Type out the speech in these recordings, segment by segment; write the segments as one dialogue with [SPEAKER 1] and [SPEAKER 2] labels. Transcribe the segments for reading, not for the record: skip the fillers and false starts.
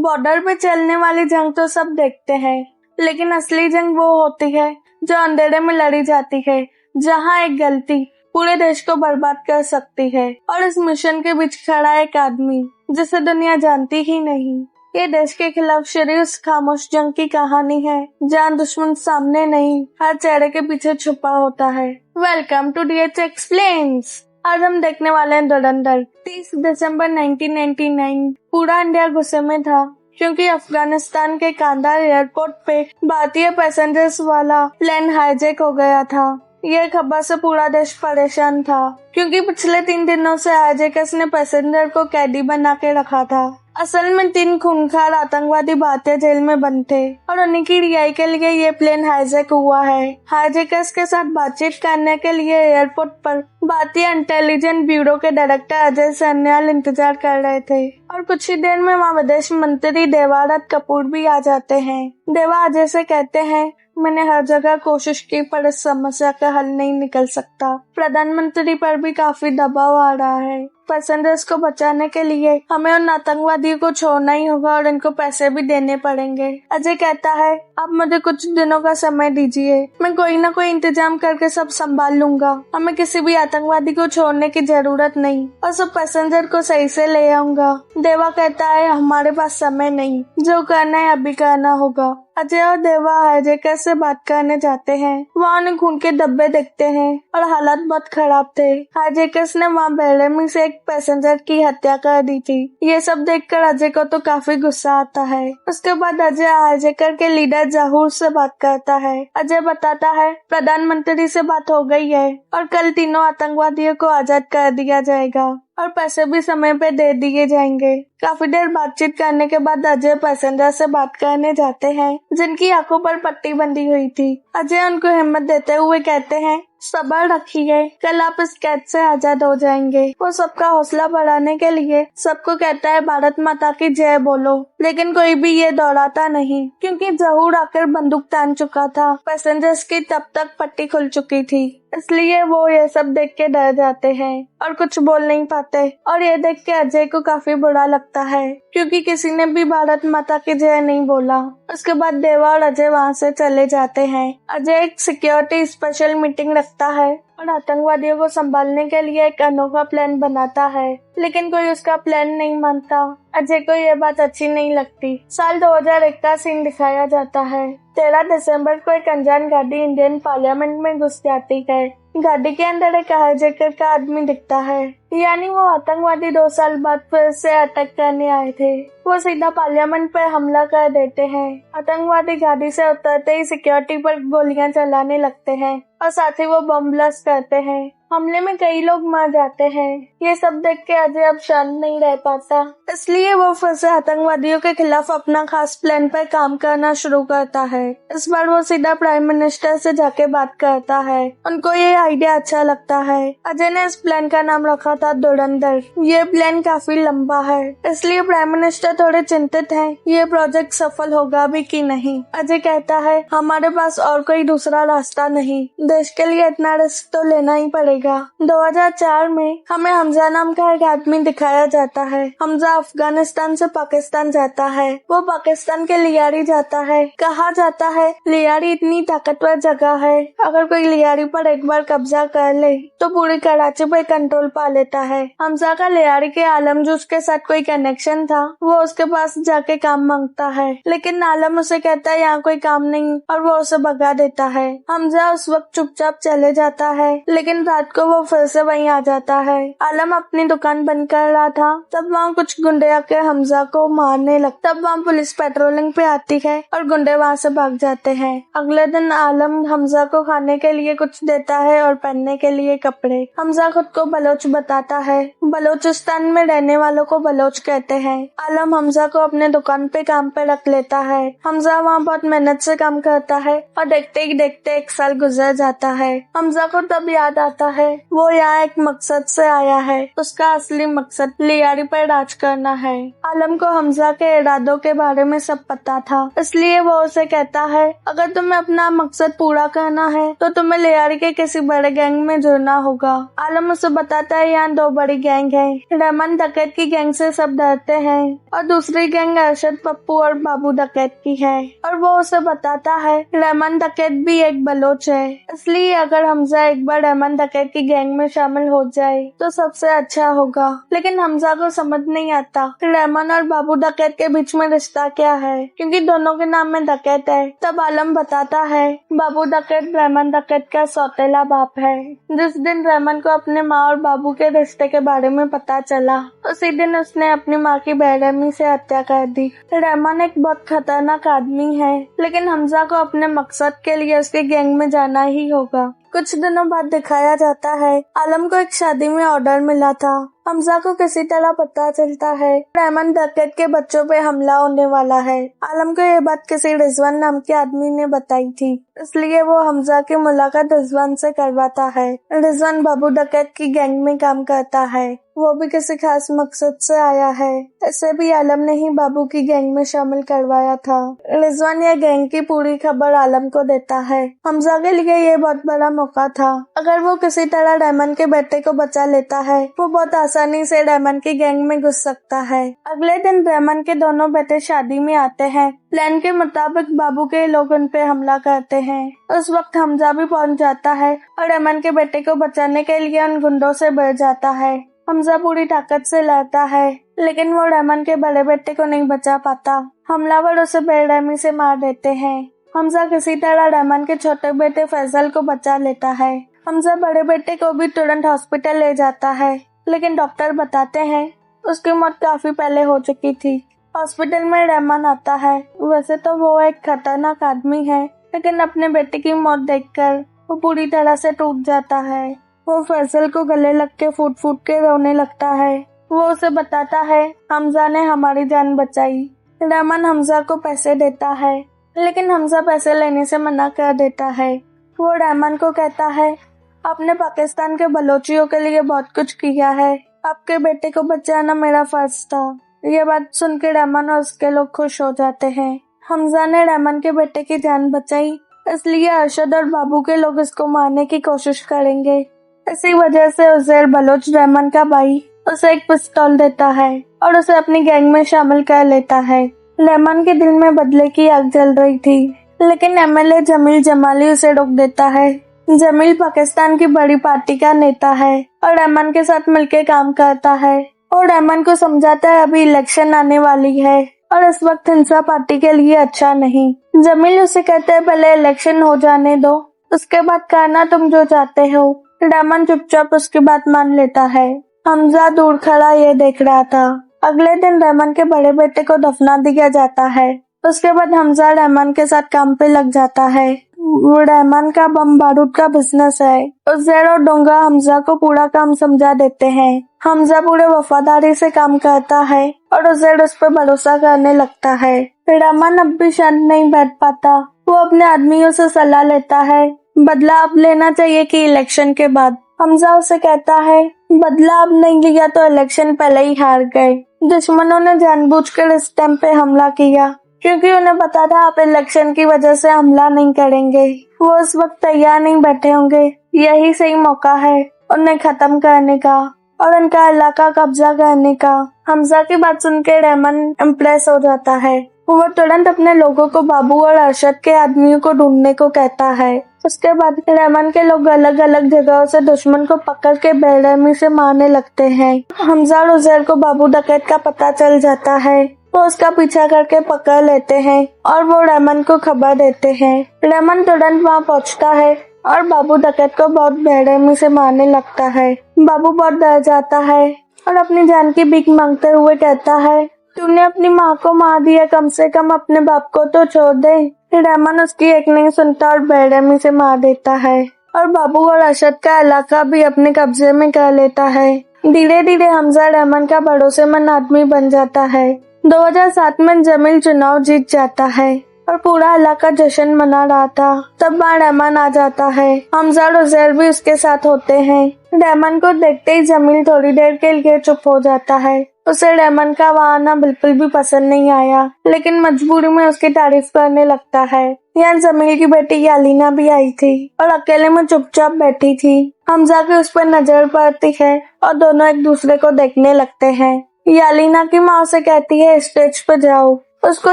[SPEAKER 1] Border पे चलने वाली जंग तो सब देखते हैं, लेकिन असली जंग वो होती है जो अंधेरे में लड़ी जाती है, जहां एक गलती पूरे देश को बर्बाद कर सकती है। और इस मिशन के बीच खड़ा एक आदमी जिसे दुनिया जानती ही नहीं। ये देश के खिलाफ शुरू उस खामोश जंग की कहानी है, जहां दुश्मन सामने नहीं, हर चेहरे के पीछे छुपा होता है। Welcome to DH Explains. आज हम देखने वाले हैं धुरंधर। 30 दिसंबर 1999 पूरा इंडिया गुस्से में था, क्योंकि अफगानिस्तान के कांधार एयरपोर्ट पे भारतीय पैसेंजर्स वाला प्लेन हाईजैक हो गया था। यह खबर से पूरा देश परेशान था, क्योंकि पिछले 3 दिनों से हाईजैकर्स ने पैसेंजर को कैदी बना के रखा था। असल में 3 खूंखार आतंकवादी भारतीय जेल में बंद थे और उन्हीं की रिहाई के लिए ये प्लेन हाईजैक हुआ है। हाईजैकर्स के साथ बातचीत करने के लिए एयरपोर्ट पर भारतीय इंटेलिजेंस ब्यूरो के डायरेक्टर अजय सन्याल इंतजार कर रहे थे, और कुछ ही देर में वहाँ विदेश मंत्री देवारत कपूर भी आ जाते हैं। देवा अजय से कहते हैं, मैंने हर जगह कोशिश की पर इस समस्या का हल नहीं निकल सकता। प्रधानमंत्री पर भी काफी दबाव आ रहा है। पैसेंजर्स को बचाने के लिए हमें उन आतंकवादियों को छोड़ना ही होगा और इनको पैसे भी देने पड़ेंगे। अजय कहता है, आप मुझे कुछ दिनों का समय दीजिए, मैं कोई ना कोई इंतजाम करके सब संभाल लूंगा। हमें किसी भी आतंकवादी को छोड़ने की जरूरत नहीं और सब पैसेंजर को सही से ले आऊंगा। देवा कहता है, हमारे पास समय नहीं, जो करना है अभी करना होगा। अजय और देवा हाईजैकर से बात करने जाते हैं। वहाँ उन्हें खून के धब्बे दिखते हैं और हालात बहुत खराब थे। हाईजैकर्स ने वहाँ बेरहमी से एक पैसेंजर की हत्या कर दी थी। ये सब देखकर अजय को तो काफी गुस्सा आता है। उसके बाद अजय हाईजैकर के लीडर जहूर से बात करता है। अजय बताता है, प्रधानमंत्री से बात हो गई है और कल तीनों आतंकवादियों को आजाद कर दिया जाएगा और पैसे भी समय पे दे दिए जाएंगे। काफी देर बातचीत करने के बाद अजय पैसेंजर से बात करने जाते हैं, जिनकी आंखों पर पट्टी बंधी हुई थी। अजय उनको हिम्मत देते हुए कहते हैं, सब्र रखिए, कल आप इस कैद से आजाद हो जाएंगे। वो सबका हौसला बढ़ाने के लिए सबको कहता है, भारत माता की जय बोलो, लेकिन कोई भी ये दोहराता नहीं, क्योंकि जहूर आकर बंदूक तान चुका था। पैसेंजर्स की तब तक पट्टी खुल चुकी थी, इसलिए वो ये सब देख के डर जाते हैं और कुछ बोल नहीं पाते। और ये देख के अजय को काफी बुरा लगता है, क्योंकि किसी ने भी भारत माता की जय नहीं बोला। उसके बाद देवा और अजय वहाँ से चले जाते हैं। अजय एक सिक्योरिटी स्पेशल मीटिंग रखता है और आतंकवादियों को संभालने के लिए एक अनोखा प्लान बनाता है, लेकिन कोई उसका प्लान नहीं मानता। अजय को ये बात अच्छी नहीं लगती। साल 2001 का सीन दिखाया जाता है। 13 दिसंबर को एक अनजान गाड़ी इंडियन पार्लियामेंट में घुस जाती है। गाड़ी के अंदर एक हाईजैकर का आदमी दिखता है, यानी वो आतंकवादी 2 साल बाद फिर से अटैक करने आए थे। वो सीधा पार्लियामेंट पर हमला कर देते हैं। आतंकवादी गाड़ी से उतरते ही सिक्योरिटी पर गोलियां चलाने लगते हैं और साथ ही वो बम ब्लास्ट करते हैं। हमले में कई लोग मर जाते हैं। ये सब देख के अजय अब शांत नहीं रह पाता, इसलिए वो फिर से आतंकवादियों के खिलाफ अपना खास प्लान पर काम करना शुरू करता है। इस बार वो सीधा प्राइम मिनिस्टर से जाके बात करता है। उनको ये आइडिया अच्छा लगता है। अजय ने इस प्लान का नाम रखा था धुरंधर। ये प्लान काफी लंबा है, इसलिए प्राइम मिनिस्टर थोड़े चिंतित हैं ये प्रोजेक्ट सफल होगा भी कि नहीं। अजय कहता है, हमारे पास और कोई दूसरा रास्ता नहीं, देश के लिए इतना रिस्क तो लेना ही पड़ेगा। 2004 में हमें हमजा नाम का एक आदमी दिखाया जाता है। हमजा अफगानिस्तान से पाकिस्तान जाता है। वो पाकिस्तान के लियारी जाता है। कहा जाता है लियारी इतनी ताकतवर जगह है, अगर कोई लियारी पर एक बार कब्जा कर ले तो पूरी कराची पर कंट्रोल पा लेता है। हमजा का लियारी के आलम जो उसके साथ कोई कनेक्शन था, वो उसके पास जाके काम मांगता है, लेकिन आलम उसे कहता है यहाँ कोई काम नहीं और वो उसे भगा देता है। हमजा उस वक्त चुपचाप चले जाता है, लेकिन रात को वो फिर से वहीं आ जाता है। आलम अपनी दुकान बंद कर रहा था, तब वहाँ कुछ गुंडे आके हमजा को मारने लगते। तब वहाँ पुलिस पेट्रोलिंग पे आती है और गुंडे वहाँ से भाग जाते हैं। अगले दिन आलम हमजा को खाने के लिए कुछ देता है और पहनने के लिए कपड़े। हमजा खुद को बलोच बताता है। बलोचिस्तान में रहने वालों को बलोच कहते हैं। आलम हमजा को अपने दुकान पे काम पे रख लेता है। हमजा वहाँ बहुत मेहनत से काम करता है और देखते ही देखते 1 साल गुजर जाता है। हमजा को तब याद आता है वो यहाँ एक मकसद से आया है। उसका असली मकसद लियारी पर राज करना करना है। आलम को हमजा के इरादों के बारे में सब पता था, इसलिए वो उसे कहता है अगर तुम्हें अपना मकसद पूरा करना है तो तुम्हें लियारी के किसी बड़े गैंग में जुड़ना होगा। आलम उसे बताता है यहाँ 2 बड़ी गैंग है। रहमान डकैत की गैंग से सब डरते हैं और दूसरी गैंग अरशद, पप्पू और बाबू डकैत की है। और वो उसे बताता है रहमान डकैत भी एक बलोच है, इसलिए अगर हमजा एक बार रहमान डकैत की गैंग में शामिल हो जाए तो सबसे अच्छा होगा। लेकिन हमजा को समझ नहीं आता रहमान और बाबू डकैत के बीच में रिश्ता क्या है, क्योंकि दोनों के नाम में डकैत है। तब आलम बताता है बाबू डकैत रहमान डकैत का सौतेला बाप है। जिस दिन रहमान को अपने माँ और बाबू के रिश्ते के बारे में पता चला उसी दिन उसने अपनी माँ की बेरहमी से हत्या कर दी। रहमान एक बहुत खतरनाक आदमी है, लेकिन हमजा को अपने मकसद के लिए उसके गैंग में जाना ही होगा। कुछ दिनों बाद दिखाया जाता है आलम को एक शादी में ऑर्डर मिला था। हमजा को किसी तरह पता चलता है रहमान डकैत के बच्चों पे हमला होने वाला है। आलम को ये बात किसी रिजवान नाम के आदमी ने बताई थी, इसलिए वो हमजा की मुलाकात रिजवान से करवाता है। रिजवान बाबू डकैत की गैंग में काम करता है, वो भी किसी खास मकसद से आया है। इसे भी आलम ने ही बाबू की गैंग में शामिल करवाया था। रिजवान या गैंग की पूरी खबर आलम को देता है। हमजा के लिए ये बहुत बड़ा मौका था। अगर वो किसी तरह रहमान के बेटे को बचा लेता है वो बहुत आसानी से रहमान की गैंग में घुस सकता है। अगले दिन रहमान के दोनों बेटे शादी में आते हैं। प्लान के मुताबिक बाबू के लोग उन पे हमला करते हैं। उस वक्त हमजा भी पहुंच जाता है और रहमान के बेटे को बचाने के लिए उन गुंडों से बढ़ जाता है। हमजा पूरी ताकत से लड़ता है, लेकिन वो रहमान के बड़े बेटे को नहीं बचा पाता। हमलावर उसे बेरहमी से मार देते हैं। हमजा किसी तरह रहमान के छोटे बेटे फैजल को बचा लेता है। हमजा बड़े बेटे को भी तुरंत हॉस्पिटल ले जाता है, लेकिन डॉक्टर बताते हैं उसकी मौत काफी पहले हो चुकी थी। हॉस्पिटल में रहमान आता है। वैसे तो वो एक खतरनाक आदमी है, लेकिन अपने बेटे की मौत देखकर वो पूरी तरह से टूट जाता है। वो फैसल को गले लग के फूट फूट के रोने लगता है। वो उसे बताता है हमजा ने हमारी जान बचाई। रहमान हमजा को पैसे देता है, लेकिन हमजा पैसे लेने से मना कर देता है। वो रहमान को कहता है आपने पाकिस्तान के बलोचियों के लिए बहुत कुछ किया है, आपके बेटे को बचाना मेरा फर्ज था। ये बात सुन के रहमान और उसके लोग खुश हो जाते हैं। हमजा ने रहमान के बेटे की जान बचाई, इसलिए अरशद और बाबू के लोग इसको मारने की कोशिश करेंगे। इसी वजह से उजैर बलोच रहमान का भाई उसे एक पिस्तौल देता है और उसे अपनी गैंग में शामिल कर लेता है। रहमान के दिल में बदले की आग जल रही थी, लेकिन एमएलए जमील जमाली उसे रोक देता है। जमील पाकिस्तान की बड़ी पार्टी का नेता है और रहमान के साथ मिलकर काम करता है और रहमान को समझाता है अभी इलेक्शन आने वाली है और इस वक्त हिंसा पार्टी के लिए अच्छा नहीं। जमील उसे कहते हैं पहले इलेक्शन हो जाने दो, उसके बाद करना तुम जो चाहते हो। रहमान चुपचाप उसकी बात मान लेता है। हमजा दूर खड़ा ये देख रहा था। अगले दिन रहमान के बड़े बेटे को दफना दिया जाता है। उसके बाद हमजा रहमान के साथ काम पे लग जाता है। वो रहमान का बम बारूद का बिजनेस है। उजैर और डोंगा हमजा को पूरा काम समझा देते हैं। हमजा पूरे वफादारी से काम करता है और उजैर उस पर भरोसा करने लगता है। रहमान अब भी शांत नहीं बैठ पाता। वो अपने आदमियों से सलाह लेता है बदला अब लेना चाहिए कि इलेक्शन के बाद। हमजा उसे कहता है बदला अब नहीं लिया तो इलेक्शन पहले ही हार गए। दुश्मनों ने जानबूझकर इस टाइम पे हमला किया, क्योंकि उन्हें पता था आप इलेक्शन की वजह से हमला नहीं करेंगे। वो इस वक्त तैयार नहीं बैठे होंगे। यही सही मौका है उन्हें खत्म करने का और उनका इलाका कब्जा करने का। हमजा की बात सुन के रहमान इम्प्रेस हो जाता है। वो तुरंत अपने लोगों को बाबू और अरशद के आदमियों को ढूंढने को कहता है। उसके बाद रहमान के लोग अलग अलग जगहों से दुश्मन को पकड़ के बेरहमी से मारने लगते हैं। हमजा और उजैर को बाबू डकैत का पता चल जाता है। वो उसका पीछा करके पकड़ लेते हैं और वो रहमान को खबर देते हैं। रहमान तुरंत वहाँ पहुँचता है और बाबू डकैत को बहुत बेरहमी से मारने लगता है। बाबू बहुत डर जाता है और अपनी जान की भीख मांगते हुए कहता है तूने अपनी माँ को मार दिया, कम से कम अपने बाप को तो छोड़ दे। रहमान उसकी एक नहीं सुनता और बेरहमी से मार देता है और बाबू और अरशद का इलाका भी अपने कब्जे में कर लेता है। धीरे धीरे हमजा रहमान का भरोसेमंद आदमी बन जाता है। 2007 में जमील चुनाव जीत जाता है और पूरा इलाका जश्न मना रहा था। तब वहाँ रहमान आ जाता है। हमजा और उजैर भी उसके साथ होते हैं। रहमान को देखते ही जमील थोड़ी देर के लिए चुप हो जाता है। उसे रहमान का वहाँ आना बिल्कुल भी पसंद नहीं आया, लेकिन मजबूरी में उसकी तारीफ करने लगता है। यहाँ जमील की बेटी यालीना भी आई थी और अकेले में चुपचाप बैठी थी। हमजा की उस पर नजर पड़ती है और दोनों एक दूसरे को देखने लगते हैं। यालीना की माँ उसे कहती है स्टेज पर जाओ। उसको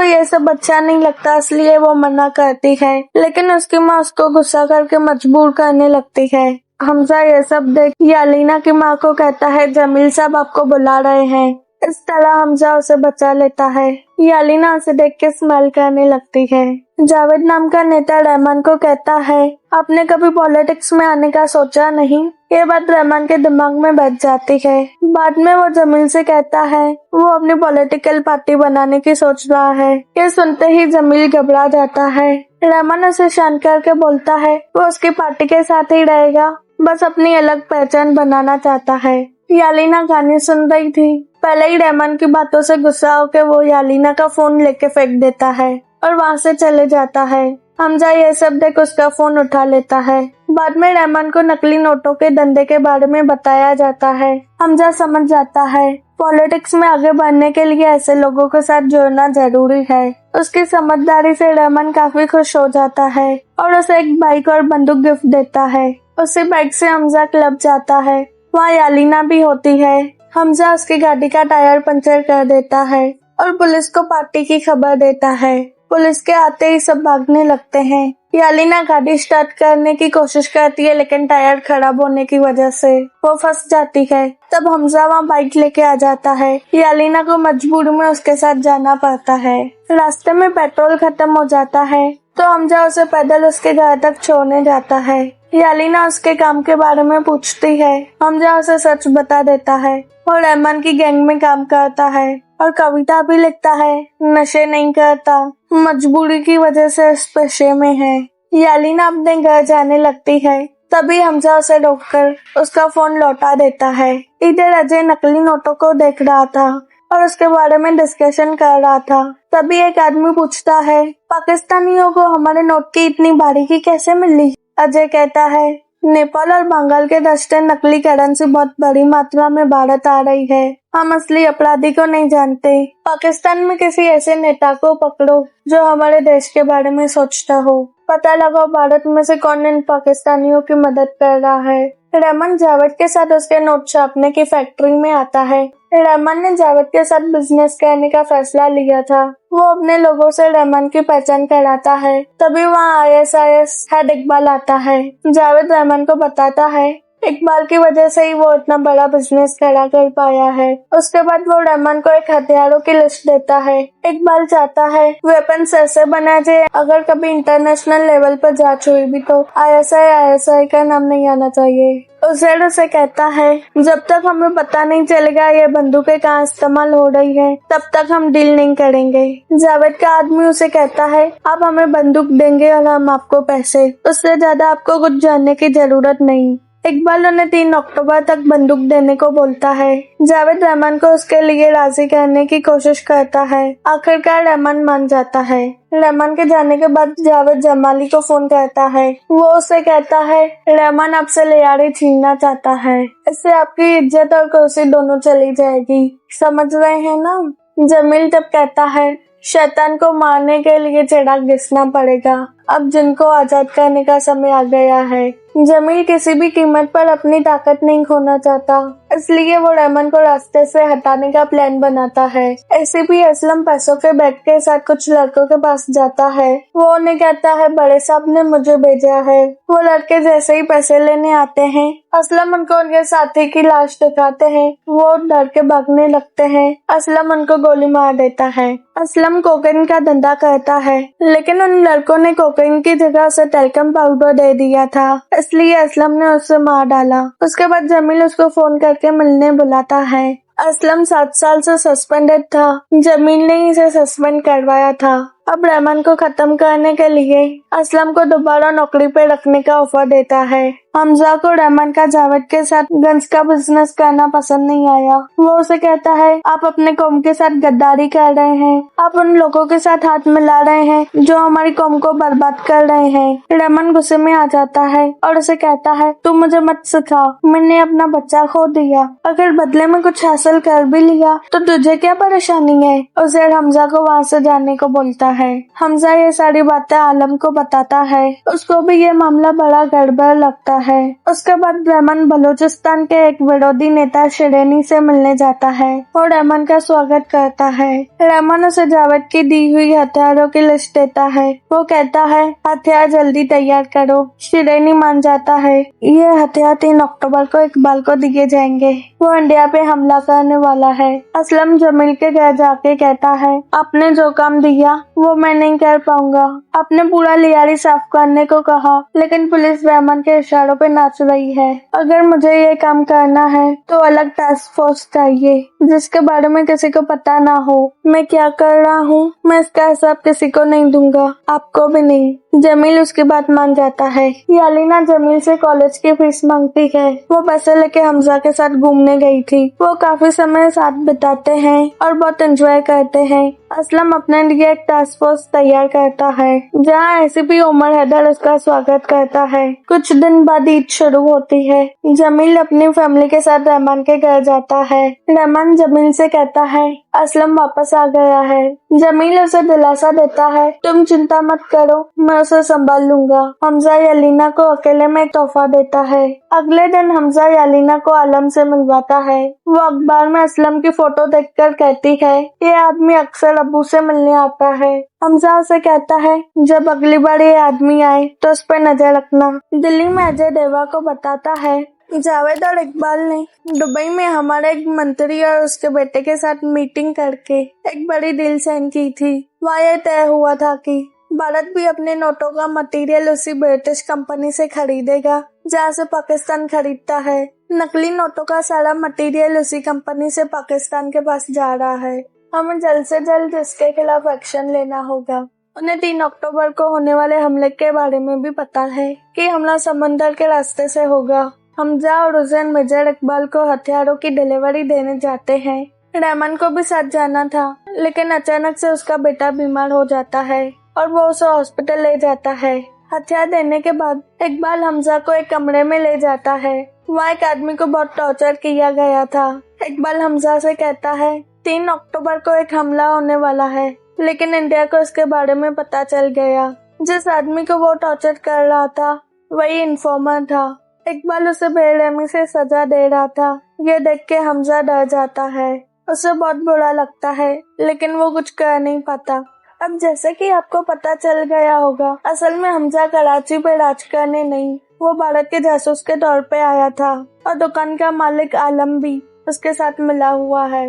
[SPEAKER 1] ये सब अच्छा नहीं लगता, इसलिए वो मना करती है, लेकिन उसकी माँ उसको गुस्सा करके मजबूर करने लगती है। हमजा ये सब देख यालीना की माँ को कहता है जमील साहब आपको बुला रहे हैं। इस तरह हमजा उसे बचा लेता है। यालीना उसे देख के स्माइल करने लगती है। जावेद नाम का नेता रहमान को कहता है आपने कभी पॉलिटिक्स में आने का सोचा नहीं। ये बात रहमान के दिमाग में बैठ जाती है। बाद में वो जमील से कहता है वो अपनी पॉलिटिकल पार्टी बनाने की सोच रहा है। ये सुनते ही जमील घबरा जाता है। रहमान उसे शांत करके बोलता है वो उसकी पार्टी के साथ ही रहेगा, बस अपनी अलग पहचान बनाना चाहता है। यालीना गाने सुन रही थी। पहले ही रहमान की बातों से गुस्सा होकर वो यालीना का फोन लेके फेंक देता है और वहाँ से चले जाता है। हमजा ये सब देख उसका फोन उठा लेता है। बाद में रहमान को नकली नोटों के धंधे के बारे में बताया जाता है। हमजा समझ जाता है पॉलिटिक्स में आगे बढ़ने के लिए ऐसे लोगों के साथ जुड़ना जरूरी है। उसकी समझदारी से रहमान काफी खुश हो जाता है और उसे एक बाइक और बंदूक गिफ्ट देता है। उसी बाइक से हमजा क्लब जाता है। वहाँ यालीना भी होती है। हमजा उसकी गाड़ी का टायर पंचर कर देता है और पुलिस को पार्टी की खबर देता है। पुलिस के आते ही सब भागने लगते हैं। यालीना गाड़ी स्टार्ट करने की कोशिश करती है, लेकिन टायर खराब होने की वजह से वो फंस जाती है। तब हमजा वहाँ बाइक लेके आ जाता है। यालीना को मजबूरी में उसके साथ जाना पड़ता है। रास्ते में पेट्रोल खत्म हो जाता है तो हमजा उसे पैदल उसके घर तक छोड़ने जाता है। यालीना उसके काम के बारे में पूछती है। हमजा उसे सच बता देता है। वो रहमान की गैंग में काम करता है और कविता भी लिखता है। नशे नहीं करता, मजबूरी की वजह से इस पेशे में है। यालीना अपने घर जाने लगती है। तभी हमजा उसे रोककर उसका फोन लौटा देता है। इधर अजय नकली नोटों को देख रहा था और उसके बारे में डिस्कशन कर रहा था। तभी एक आदमी पूछता है पाकिस्तानियों को हमारे नोट की इतनी बारीकी कैसे मिली। अजय कहता है नेपाल और बंगाल के दस्ते नकली करेंसी बहुत बड़ी मात्रा में भारत आ रही है। हम असली अपराधी को नहीं जानते। पाकिस्तान में किसी ऐसे नेता को पकड़ो जो हमारे देश के बारे में सोचता हो। पता लगाओ भारत में से कौन इन पाकिस्तानियों की मदद कर रहा है। रहमान जावेद के साथ उसके नोट छापने की फैक्ट्री में आता है। रहमान ने जावेद के साथ बिजनेस करने का फैसला लिया था। वो अपने लोगों से रहमान की पहचान कराता है। तभी वहाँ ISIS हेड इकबाल आता है। जावेद रहमान को बताता है इकबाल की वजह से ही वो इतना बड़ा बिजनेस खड़ा कर पाया है। उसके बाद वो रहमान को एक हथियारों की लिस्ट देता है। इकबाल चाहता है वेपन्स ऐसे बनाए जाए अगर कभी इंटरनेशनल लेवल पर जांच हुई भी तो ISI का नाम नहीं आना चाहिए। उजैर उसे कहता है जब तक हमें पता नहीं चलेगा ये बंदूकें कहाँ इस्तेमाल हो रही है, तब तक हम डील नहीं करेंगे। जावेद का आदमी उसे कहता है आप हमें बंदूक देंगे और हम आपको पैसे, उससे ज्यादा आपको कुछ जानने की जरूरत नहीं। इकबाल उन्हें 3 अक्टूबर तक बंदूक देने को बोलता है। जावेद रहमान को उसके लिए राजी करने की कोशिश करता है। आखिरकार रहमान मान जाता है। रहमान के जाने के बाद जावेद जमाली को फोन करता है। वो उसे कहता है रहमान आपसे लियारी छीनना चाहता है, इससे आपकी इज्जत और कुर्सी दोनों चली जाएगी, समझ रहे हैं ना। जमील तब कहता है शैतान को मारने के लिए चिराग घिसना पड़ेगा, अब जिनको आजाद करने का समय आ गया है। जमील किसी भी कीमत पर अपनी ताकत नहीं खोना चाहता, इसलिए वो रहमान को रास्ते से हटाने का प्लान बनाता है। एसीपी असलम पैसों के बैग के साथ कुछ लड़कों के पास जाता है। वो उन्हें कहता है बड़े साहब ने मुझे भेजा है। वो लड़के जैसे ही पैसे लेने आते हैं, असलम उनको उनके साथी की लाश दिखाते हैं। वो डर के भागने लगते हैं। असलम उनको गोली मार देता है। असलम कोकेन का धंधा करता है, लेकिन उन लड़कों ने कोकेन की जगह उसे टेल्कम पाउडर दे दिया था, इसलिए असलम ने उसे मार डाला। उसके बाद जमील उसको फोन करके मिलने बुलाता है। असलम 7 साल से सस्पेंडेड था। जमील ने इसे सस्पेंड करवाया था। अब रहमान को खत्म करने के लिए असलम को दोबारा नौकरी पे रखने का ऑफर देता है। हमजा को रहमान का जावेद के साथ गन्स का बिजनेस करना पसंद नहीं आया। वो उसे कहता है, आप अपने कौम के साथ गद्दारी कर रहे हैं, आप उन लोगों के साथ हाथ मिला रहे हैं जो हमारी कौम को बर्बाद कर रहे हैं। रहमान गुस्से में आ जाता है और उसे कहता है, तू मुझे मत सिखा, मैंने अपना बच्चा खो दिया, अगर बदले में कुछ हासिल कर भी लिया तो तुझे क्या परेशानी है। उसे हमजा को वहाँ से जाने को बोलता है। हमजा ये सारी बातें आलम को बताता है। उसको भी ये मामला बड़ा गड़बड़ लगता है। उसके बाद रहमान बलूचिस्तान के एक विरोधी नेता शिरेनी से मिलने जाता है और रहमान का स्वागत करता है। रहमान उसे जावेद की दी हुई हथियारों की लिस्ट देता है। वो कहता है, हथियार जल्दी तैयार करो। शिरेनी मान जाता है। ये हथियार 3 अक्टूबर को इकबाल को दिए जाएंगे। वो इंडिया पे हमला करने वाला है। असलम जमील के घर जाके कहता है, आपने जो काम दिया वो मैं नहीं कर पाऊंगा। आपने पूरा लियारी साफ करने को कहा, लेकिन पुलिस रहमान के इशारों पे नाच रही है। अगर मुझे ये काम करना है तो अलग टास्क फोर्स चाहिए जिसके बारे में किसी को पता ना हो। मैं क्या कर रहा हूँ मैं इसका हिसाब किसी को नहीं दूंगा, आपको भी नहीं। जमील उसकी बात मान जाता है। यालीना जमील से कॉलेज की फीस मांगती है। वो पैसे लेके हमजा के साथ घूमने गई थी। वो काफी समय साथ बिताते हैं और बहुत एंजॉय करते हैं। असलम अपने लिए एक टास्क फोर्स तैयार करता है जहाँ एसीपी उमर हैदर उसका स्वागत करता है। कुछ दिन बाद ईद शुरू होती है। जमील अपनी फैमिली के साथ रहमान के घर जाता है। रहमान जमील से कहता है, असलम वापस आ गया है। जमील उसे दिलासा देता है, तुम चिंता मत करो, मैं उसे संभाल लूंगा। हमजा यालीना को अकेले में एक तोहफा देता है। अगले दिन हमजा यालीना को आलम से मिलवाता है। वो अखबार में असलम की फोटो देखकर कहती है, ये आदमी अक्सर अब्बू से मिलने आता है। हमजा उसे कहता है, जब अगली बार ये आदमी आए तो उस पर नजर रखना। दिल्ली में अजय देवा को बताता है, जावेद और इकबाल ने दुबई में हमारे एक मंत्री और उसके बेटे के साथ मीटिंग करके एक बड़ी डील साइन की थी। वहाँ ये तय हुआ था कि भारत भी अपने नोटों का मटेरियल उसी ब्रिटिश कंपनी से खरीदेगा जहाँ से पाकिस्तान खरीदता है। नकली नोटों का सारा मटेरियल उसी कंपनी से पाकिस्तान के पास जा रहा है। हमें जल्द से जल्द इसके खिलाफ एक्शन लेना होगा। उन्हें 3 अक्टूबर को होने वाले हमले के बारे में भी पता है कि हमला समंदर के रास्ते से होगा। हमजा और हुसैन मेजर इकबाल को हथियारों की डिलीवरी देने जाते हैं। रहमान को भी साथ जाना था, लेकिन अचानक से उसका बेटा बीमार हो जाता है और वो उसे हॉस्पिटल ले जाता है। हथियार देने के बाद इकबाल हमजा को एक कमरे में ले जाता है। वहाँ एक आदमी को बहुत टॉर्चर किया गया था। इकबाल हमजा से कहता है, 3 अक्टूबर को एक हमला होने वाला है, लेकिन इंडिया को इसके बारे में पता चल गया। जिस आदमी को वो टॉर्चर कर रहा था वही इन्फॉर्मर था। इकबाल उसे बेरहमी से सजा दे रहा था। ये देख के हमजा डर जाता है। उसे बहुत बुरा लगता है, लेकिन वो कुछ कर नहीं पाता। अब जैसे कि आपको पता चल गया होगा, असल में हमजा कराची पे राज करने नहीं, वो भारत के जासूस के तौर पे आया था और दुकान का मालिक आलम भी उसके साथ मिला हुआ है।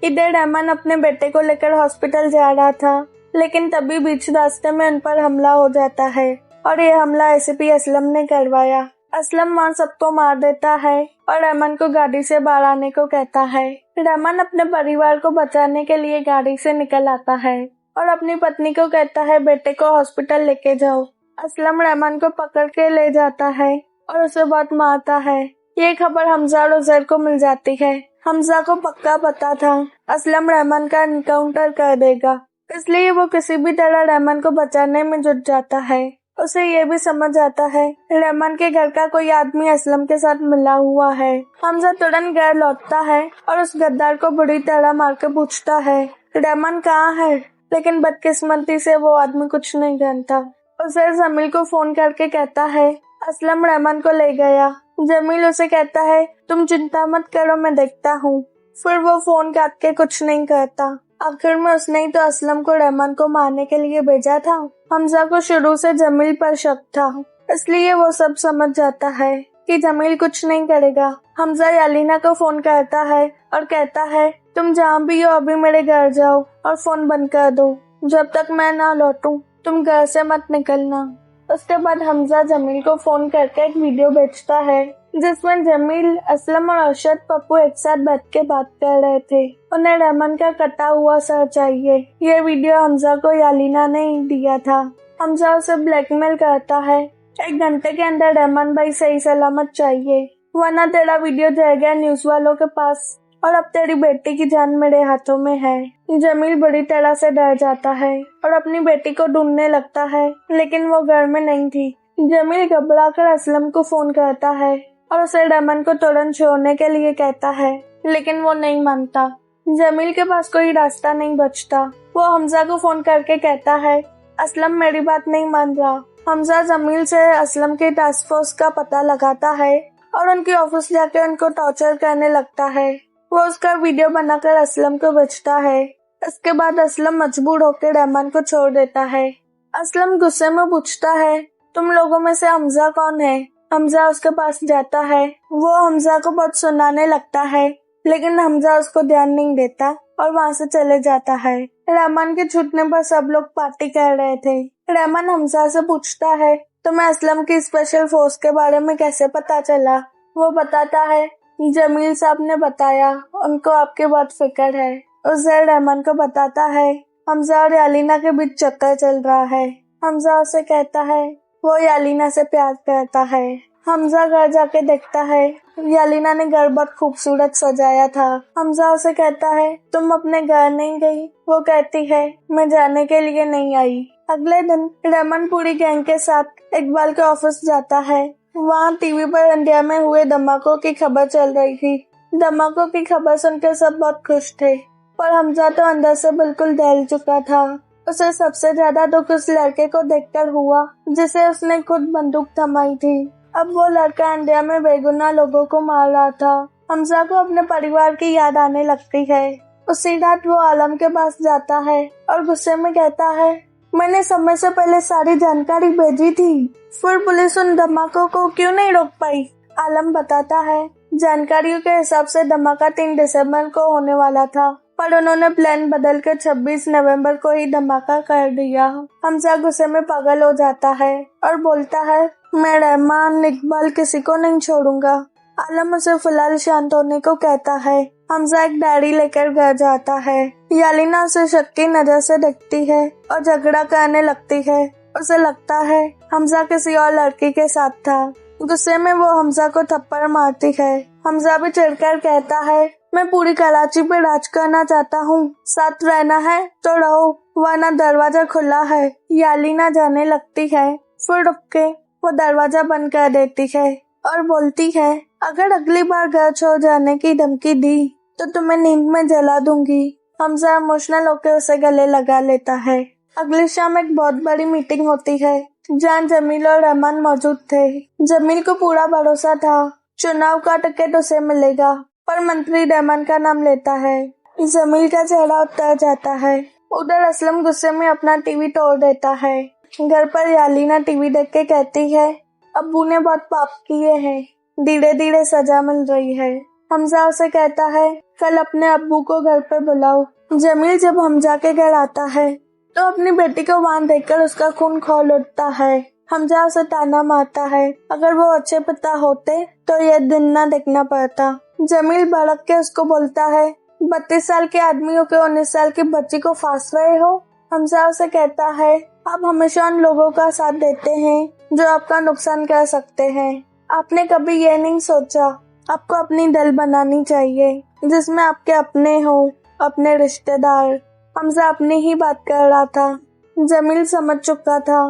[SPEAKER 1] इधर रहमान अपने बेटे को लेकर हॉस्पिटल जा रहा था, लेकिन तभी बीच रास्ते में उन पर हमला हो जाता है और ये हमला एसीपी असलम ने करवाया। असलम वहाँ सबको मार देता है और रहमान को गाड़ी से बाहर आने को कहता है। रहमान अपने परिवार को बचाने के लिए गाड़ी से निकल आता है और अपनी पत्नी को कहता है, बेटे को हॉस्पिटल लेके जाओ। असलम रहमान को पकड़ के ले जाता है और उसे बहुत मारता है। ये खबर हमजा और उजैर को मिल जाती है। हमजा को पक्का पता था असलम रहमान का एनकाउंटर कर देगा, इसलिए वो किसी भी तरह रहमान को बचाने में जुट जाता है। उसे ये भी समझ आता है रहमान के घर का कोई आदमी असलम के साथ मिला हुआ है। हमजा तुरंत घर लौटता है और उस गद्दार को बुरी तरह मार के पूछता है, रहमान कहाँ है? लेकिन बदकिस्मती से वो आदमी कुछ नहीं जानता। उसे जमील को फोन करके कहता है, असलम रहमान को ले गया। जमील उसे कहता है, तुम चिंता मत करो, मैं देखता हूँ। फिर वो फोन काट के कुछ नहीं करता। आखिर में उसने ही तो असलम को रहमान को मारने के लिए भेजा था। हमजा को शुरू से जमील पर शक था, इसलिए वो सब समझ जाता है कि जमील कुछ नहीं करेगा। हमजा यालीना को फोन करता है और कहता है, तुम जहाँ भी हो अभी मेरे घर जाओ और फोन बंद कर दो। जब तक मैं ना लौटूं तुम घर से मत निकलना। उसके बाद हमजा जमील को फोन करके एक वीडियो भेजता है जिसमें जमील, असलम और अरशद पप्पू एक साथ बैठ के बात कर रहे थे। उन्हें रहमान का कटा हुआ सर चाहिए। ये वीडियो हमजा को यालीना ने ही दिया था। हमजा उसे ब्लैकमेल करता है, 1 घंटे के अंदर रहमान भाई सही सलामत चाहिए, वरना तेरा वीडियो जाएगा न्यूज वालों के पास और अब तेरी बेटी की जान मेरे हाथों में है। जमील बुरी तरह से डर जाता है और अपनी बेटी को ढूंढने लगता है, लेकिन वो घर में नहीं थी। जमील घबराकर असलम को फोन करता है और उसे रहमान को तुरंत छोड़ने के लिए कहता है, लेकिन वो नहीं मानता। जमील के पास कोई रास्ता नहीं बचता। वो हमजा को फोन करके कहता है, असलम मेरी बात नहीं मान रहा। हमजा जमील से असलम की टास्क फोर्स का पता लगाता है और उनकी ऑफिस जाके उनको टॉर्चर करने लगता है। वो उसका वीडियो बनाकर असलम को बेचता है। इसके बाद असलम मजबूर होकर रहमान को छोड़ देता है। असलम गुस्से में पूछता है, तुम लोगों में से हमजा कौन है? हमजा उसके पास जाता है। वो हमजा को बहुत सुनाने लगता है, लेकिन हमजा उसको ध्यान नहीं देता और वहाँ से चले जाता है। रहमान के छूटने पर सब लोग पार्टी कर रहे थे। रहमान हमजा से पूछता है, तुम्हें असलम की स्पेशल फोर्स के बारे में कैसे पता चला? वो बताता है, जमील साहब ने बताया, उनको आपकी बहुत फिक्र है। उस दिन रहमान को बताता है, हमजा और यालीना के बीच चक्कर चल रहा है। हमजा उसे कहता है वो यालीना से प्यार करता है। हमजा घर जाके देखता है यालीना ने घर बहुत खूबसूरत सजाया था। हमजा उसे कहता है, तुम अपने घर नहीं गई? वो कहती है, मैं जाने के लिए नहीं आई। अगले दिन रहमान पूरी गैंग के साथ इकबाल के ऑफिस जाता है। वहाँ टीवी पर इंडिया में हुए धमाकों की खबर चल रही थी। धमाकों की खबर सुनकर सब बहुत खुश थे, पर हमजा तो अंदर से बिल्कुल दहल चुका था। उसे सबसे ज्यादा दुख उस लड़के को देखकर हुआ जिसे उसने खुद बंदूक थमाई थी। अब वो लड़का इंडिया में बेगुनाह लोगों को मार रहा था। हमजा को अपने परिवार की याद आने लगती है। उसी रात वो आलम के पास जाता है और गुस्से में कहता है, मैंने समय से पहले सारी जानकारी भेजी थी, फिर पुलिस उन धमाकों को क्यों नहीं रोक पाई? आलम बताता है, जानकारियों के हिसाब से धमाका 3 दिसंबर को होने वाला था, पर उन्होंने प्लान बदलकर 26 नवंबर को ही धमाका कर दिया। हमजा गुस्से में पागल हो जाता है और बोलता है, मैं रहमान, इकबाल किसी को नहीं छोड़ूंगा। आलम उसे फिलहाल शांत होने को कहता है। हमजा एक डायरी लेकर घर जाता है। यालीना उसे शक की नजर से देखती है और झगड़ा करने लगती है। उसे लगता है हमजा किसी और लड़की के साथ था। गुस्से में वो हमजा को थप्पड़ मारती है। हमजा भी चिढ़कर कहता है, मैं पूरी कराची पे राज करना चाहता हूँ, साथ रहना है तो रहो, वरना दरवाजा खुला है। यालीना जाने लगती है, फिर रुक के वो दरवाजा बंद कर देती है और बोलती है, अगर अगली बार घर छोड़ जाने की धमकी दी तो तुम्हें नींद में जला दूंगी। हमजा इमोशनल होकर उसे गले लगा लेता है। अगली शाम एक बहुत बड़ी मीटिंग होती है जहाँ जमील और रहमान मौजूद थे। जमील को पूरा भरोसा था चुनाव का टिकट उसे मिलेगा, पर मंत्री रहमान का नाम लेता है। जमील का चेहरा उतर जाता है। उधर असलम गुस्से में अपना टीवी तोड़ देता है। घर पर यालीना टीवी देख के कहती है, अब्बू ने बहुत पाप किए हैं, धीरे धीरे सजा मिल रही है। हमजा उसे कहता है, कल अपने अब्बू को घर पर बुलाओ। जमील जब हमजा के घर आता है तो अपनी बेटी को वहाँ देखकर उसका खून खौल उठता है। हमजा उसे ताना मारता है, अगर वो अच्छे पिता होते तो ये दिन न देखना पड़ता। जमील भड़क के उसको बोलता है, 32 साल के आदमी हो के 19 साल की बच्ची को फांस रहे हो। हमजा उसे कहता है, आप हमेशा उन लोगों का साथ देते हैं जो आपका नुकसान कर सकते हैं। आपने कभी ये नहीं सोचा आपको अपनी दल बनानी चाहिए जिसमें आपके अपने हो, अपने रिश्तेदार। हमजा अपनी ही बात कर रहा था। जमील समझ चुका था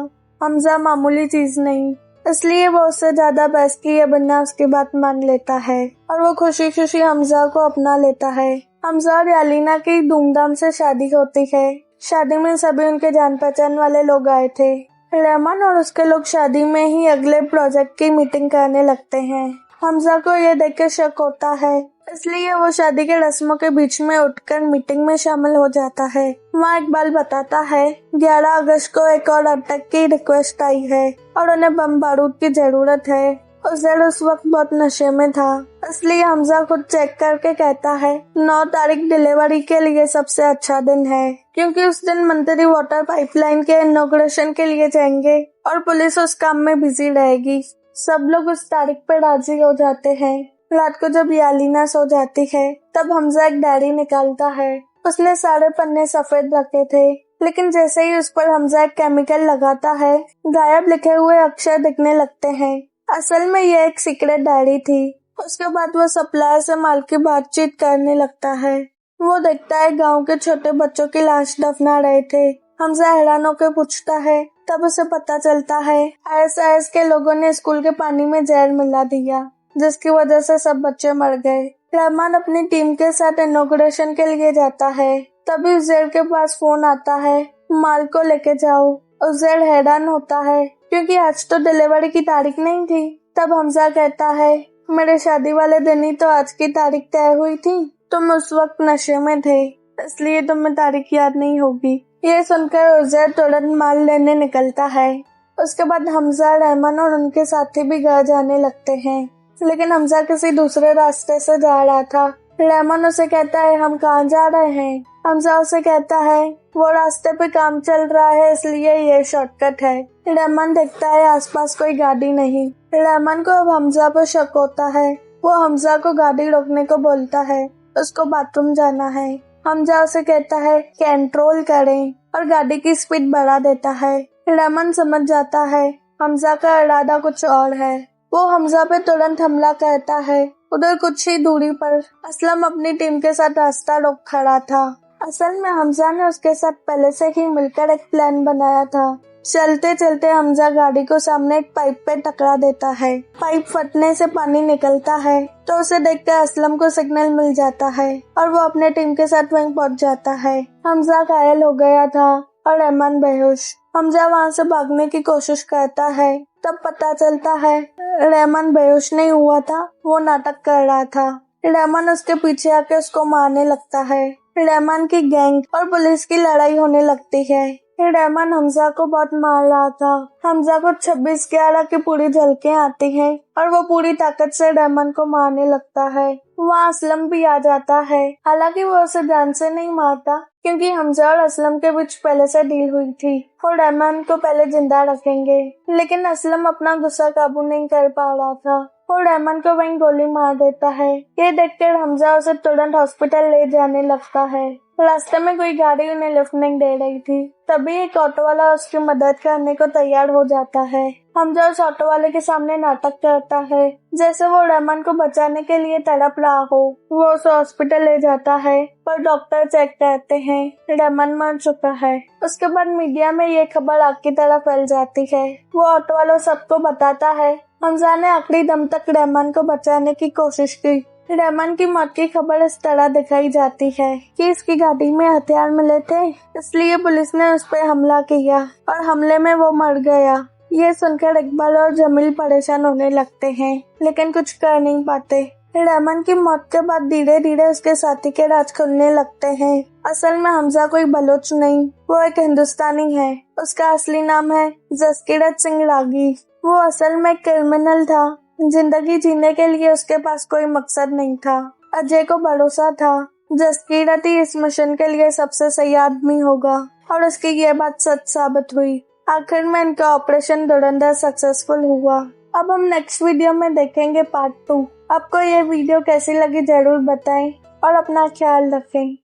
[SPEAKER 1] हमजा मामूली चीज नहीं, इसलिए वो उससे ज्यादा बहस किए बिना उसकी बात मान लेता है और वो खुशी खुशी हमजा को अपना लेता है। हमजा और यालीना की धूमधाम से शादी होती है। शादी में सभी उनके जान पहचान वाले लोग आए थे। रहमान और उसके लोग शादी में ही अगले प्रोजेक्ट की मीटिंग करने लगते हैं। हमजा को ये देख के शक होता है, इसलिए वो शादी के रस्मों के बीच में उठकर मीटिंग में शामिल हो जाता है। वहाँ इकबाल बताता है 11 अगस्त को एक और अटैक की रिक्वेस्ट आई है और उन्हें बम बारूद की जरूरत है। उस वक्त बहुत नशे में था, इसलिए हमजा खुद चेक करके कहता है 9 तारीख डिलीवरी के लिए सबसे अच्छा दिन है, क्योंकि उस दिन मंत्री वाटर पाइपलाइन के इनॉग्रेशन के लिए जाएंगे और पुलिस उस काम में बिजी रहेगी। सब लोग उस तारीख पर राजी हो जाते हैं। रात को जब यालीना सो जाती है तब हमजा एक डायरी निकालता है। उसने सारे पन्ने सफेद रखे थे, लेकिन जैसे ही उस पर हमजा एक केमिकल लगाता है, गायब लिखे हुए अक्षर दिखने लगते हैं। असल में यह एक सीक्रेट डायरी थी। उसके बाद वो सप्लायर से माल की बातचीत करने लगता है। वो देखता है गांव के छोटे बच्चों की लाश दफना रहे थे। हमजा हैरान होकर पूछता है, तब उसे पता चलता है आईएसआईएस के लोगों ने स्कूल के पानी में जहर मिला दिया, जिसकी वजह से सब बच्चे मर गए। रहमान अपनी टीम के साथ इनॉग्रेशन के लिए जाता है। तभी उजैर के पास फोन आता है, माल को लेके जाओ। उजैर हैरान होता है क्योंकि आज तो डिलीवरी की तारीख नहीं थी। तब हमजा कहता है, मेरे शादी वाले दिन ही तो आज की तारीख तय हुई थी। तुम उस वक्त नशे में थे, इसलिए तुम्हें तारीख याद नहीं होगी। ये सुनकर उजैर तुरंत माल लेने निकलता है। उसके बाद हमजा, रहमान और उनके साथी भी घर जाने लगते हैं, लेकिन हमजा किसी दूसरे रास्ते से जा रहा था। रहमान उसे कहता है, हम कहाँ जा रहे हैं? हमजा उसे कहता है, वो रास्ते पे काम चल रहा है, इसलिए ये शॉर्टकट है। रहमान देखता है आसपास कोई गाड़ी नहीं। रहमान को अब हमजा पर शक होता है। वो हमजा को गाड़ी रोकने को बोलता है, उसको बाथरूम जाना है। हमजा उसे कहता है कंट्रोल करें और गाड़ी की स्पीड बढ़ा देता है। रहमान समझ जाता है हमजा का इरादा कुछ और है। वो हमजा पे तुरंत हमला करता है। उधर कुछ ही दूरी पर असलम अपनी टीम के साथ रास्ता रोक खड़ा था। असल में हमजा ने उसके साथ पहले से ही मिलकर एक प्लान बनाया था। चलते चलते हमजा गाड़ी को सामने एक पाइप पे टकरा देता है। पाइप फटने से पानी निकलता है, तो उसे देखकर असलम को सिग्नल मिल जाता है और वो अपने टीम के साथ वहीं पहुंच जाता है। हमजा घायल हो गया था और रहमान बेहोश। हमजा वहां से भागने की कोशिश करता है। तब पता चलता है रहमान बेहोश नहीं हुआ था, वो नाटक कर रहा था। रहमान उसके पीछे आके उसको मारने लगता है। रहमान की गैंग और पुलिस की लड़ाई होने लगती है। रहमान हमजा को बहुत मार रहा था। हमजा को 26/11 की पूरी झलकें आती हैं और वो पूरी ताकत से रहमान को मारने लगता है। वहाँ असलम भी आ जाता है। हालांकि वो उसे जान से नहीं मारता, क्योंकि हमजा और असलम के बीच पहले से डील हुई थी। वो रहमान को पहले जिंदा रखेंगे, लेकिन असलम अपना गुस्सा काबू नहीं कर पा रहा था। वो रहमान को वहीं गोली मार देता है। ये देखकर हमजा उसे तुरंत हॉस्पिटल ले जाने लगता है। रास्ते में कोई गाड़ी उन्हें लिफ्ट नहीं दे रही थी। तभी एक ऑटो वाला उसकी मदद करने को तैयार हो जाता है। हमजा उस ऑटो वाले के सामने नाटक करता है, जैसे वो रहमान को बचाने के लिए तड़प रहा हो। वो उसे हॉस्पिटल ले जाता है, पर डॉक्टर चेक करते हैं, रहमान मर चुका है। उसके बाद मीडिया में ये खबर आग की तरह फैल जाती है। वो ऑटो वालों सबको बताता है हमजा ने आखिरी दम तक रहमान को बचाने की कोशिश की। रहमान की मौत की खबर इस तरह दिखाई जाती है कि इसकी गाड़ी में हथियार मिले थे, इसलिए पुलिस ने उस पर हमला किया और हमले में वो मर गया। ये सुनकर इकबाल और जमील परेशान होने लगते हैं, लेकिन कुछ कर नहीं पाते। रहमान की मौत के बाद धीरे धीरे उसके साथी के राज खुलने लगते हैं। असल में हमजा कोई बलोच नहीं, वो एक हिंदुस्तानी है। उसका असली नाम है जसकीरत सिंह रागी। वो असल में क्रिमिनल था। जिंदगी जीने के लिए उसके पास कोई मकसद नहीं था। अजय को भरोसा था जसकीरत ही इस मिशन के लिए सबसे सही आदमी होगा, और उसकी ये बात सच साबित हुई। आखिर में इनका ऑपरेशन धुरंधर सक्सेसफुल हुआ। अब हम नेक्स्ट वीडियो में देखेंगे पार्ट 2। आपको ये वीडियो कैसी लगी जरूर बताएं और अपना ख्याल रखें।